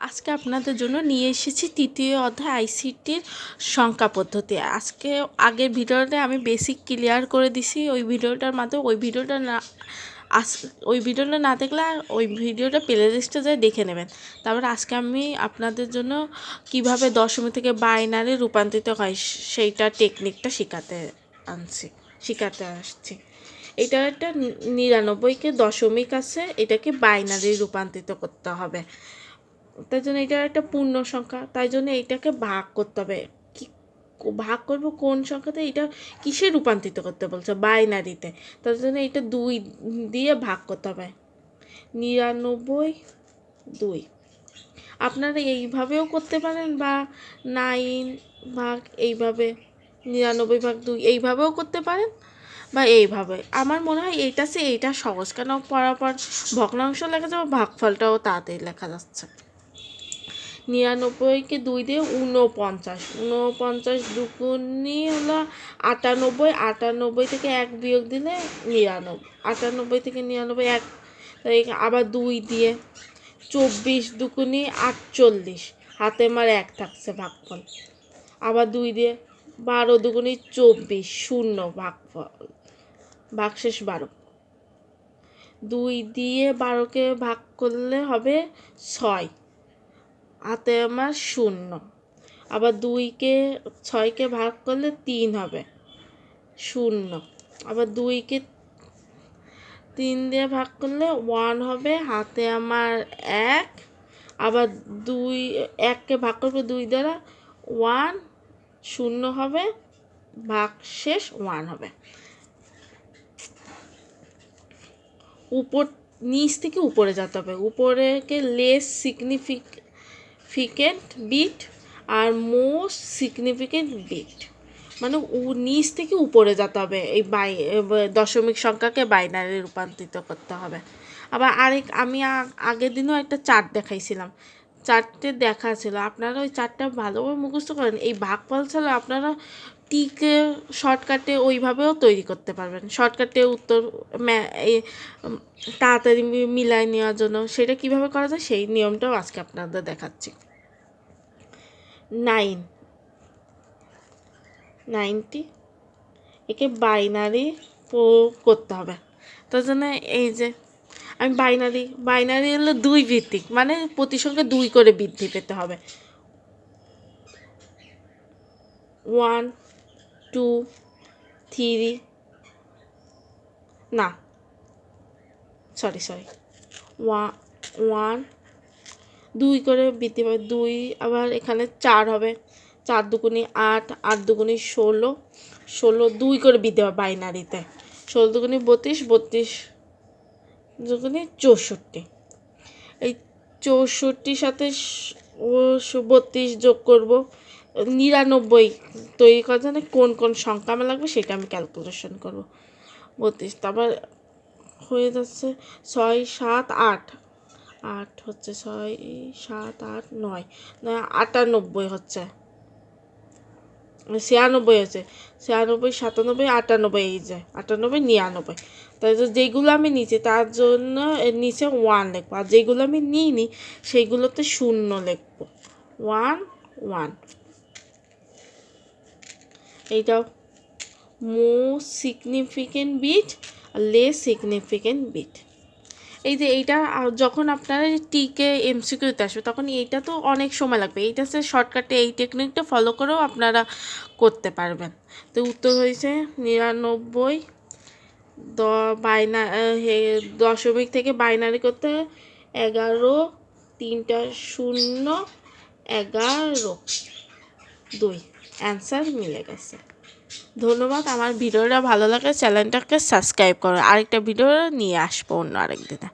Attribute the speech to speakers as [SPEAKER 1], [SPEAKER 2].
[SPEAKER 1] আজকে আপনাদের জন্য নিয়ে এসেছি তৃতীয় অধ্যায় আইসিটির সংখ্যা পদ্ধতি। আজকে আগের ভিডিওতে আমি বেসিক ক্লিয়ার করে দিছি ওই ভিডিওটার মাধ্যমে। ওই ভিডিওটা না দেখলে ওই ভিডিওটা প্লে লিস্টে যায় দেখে নেবেন। তারপর আজকে আমি আপনাদের জন্য কিভাবে দশমিক থেকে বাইনারি রূপান্তরিত হয় সেইটা টেকনিকটা শেখাতে আসছি। এটা একটা 99কে দশমিক আছে, এটাকে বাইনারি রূপান্তরিত করতে হবে। তাই জন্য এটা একটা পূর্ণ সংখ্যা, তাই জন্য এইটাকে ভাগ করতে হবে। কি ভাগ করবো কোন সংখ্যাতে? এটা কিসে রূপান্তরিত করতে বলছে? বাইনারিতে। তার জন্য এটা 2 দিয়ে ভাগ করতে হবে। 99 2। আপনারা এইভাবেও করতে পারেন বা 9 ভাগ এইভাবে 99 ভাগ 2 এইভাবেও করতে পারেন বা এইভাবে। আমার মনে হয় এইটা সহজ, কেন পরাপর ভগ্নাংশ লেখা যাবে, ভাগফলটাও তাড়াতাড়ি লেখা যাচ্ছে। 99কে 2 দিয়ে 49, 49 দুগুণই হলো 98, 98 থেকে 1 বিয়োগ দিলে 99, 98 থেকে 99 1, তাই আবার 2 দিয়ে 24 দুগুণই 48, হাতে আমার 1 থাকছে ভাগফল। আবার 2 দিয়ে 12 দুগুণই 24, 0 ভাগফল, ভাগশেষ 12। 2 দিয়ে 12কে ভাগ করলে হবে 6, হাতে আমার 0। আবার 6কে ভাগ করলে 3 হবে 0। আবার 2কে 3 দিয়ে ভাগ করলে 1 হবে, হাতে আমার 1। আবার 1কে ভাগ করবে 2 দ্বারা, 1 0 হবে, ভাগশেষ 1 হবে। নিচ থেকে উপরে যেতে হবে। উপরেকে লেস সিগনিফিকেন্ট বিট আর মোস্ট সিগনিফিকেন্ট বিট, মানে নিচ থেকে উপরে যেতে হবে। এই দশমিক সংখ্যাকে বাইনারি রূপান্তরিত করতে হবে। আবার আমি আগের দিনও একটা চার্ট দেখাইছিলাম, চারটে দেখা ছিল, আপনারা ওই চারটা ভালোভাবে মুখস্থ করেন। এই ভাগফল ছাড়া আপনারা টিকে শর্টকাটে ওইভাবেও তৈরি করতে পারবেন। শর্টকাটে উত্তর তাড়াতাড়ি মিলাই নেওয়ার জন্য সেটা কিভাবে করা যায় সেই নিয়মটাও আজকে আপনাদের দেখাচ্ছি। 90 একে বাইনারি করতে হবে। তার জন্য এই যে আমি বাইনারি হলো 2 ভিত্তিক, মানে প্রতি সংখ্যা 2 করে বৃদ্ধি পেতে হবে। 1 2 3 না সরি 1 2 করে বৃদ্ধি পাবে 2। আবার এখানে 4 হবে, 4 দুগুণি 8, 8 দুগুণি 16, 16 2 করে বৃদ্ধি পাবে বাইনারিতে। 16 দুগুণি 32, 32 দুগুণি 64। এই 64 সাথে 32 যোগ করব, 99 তৈরি করার জন্য কোন কোন সংখ্যা আমার লাগবে সেটা আমি ক্যালকুলেশন করব। 32, তারপর হয়ে যাচ্ছে 6 7 8, 8 হচ্ছে 6 7 8 9, 98 হচ্ছে, 96 হচ্ছে, 96 97 98, এই যে 98 99। তাই যেগুলো আমি নিচে তার জন্য নিচে 1 লিখবো, আর যেগুলো আমি নিইনি সেইগুলোতে 0 লিখবো। 1 1। এইটা মোস্ট সিগনিফিকেন্ট বিট আর লেস সিগনিফিকেন্ট বিট। এই যে এইটা যখন আপনারা টিকে এমসিকিউতে আসবে তখন এইটা তো অনেক সময় লাগবে, এইটা হচ্ছে শর্টকাটে এই টেকনিকটা ফলো করেও আপনারা করতে পারবেন। তো উত্তর হয়েছে 99। দশমিক থেকে বাইনারি করতে 11 3টা 0 11 2। অ্যান্সার মিলে গেছে। ধন্যবাদ। আমার ভিডিওটা ভালো লাগে চ্যানেলটাকে সাবস্ক্রাইব করো। আরেকটা ভিডিও নিয়ে আসবো অন্য আরেকদিনে।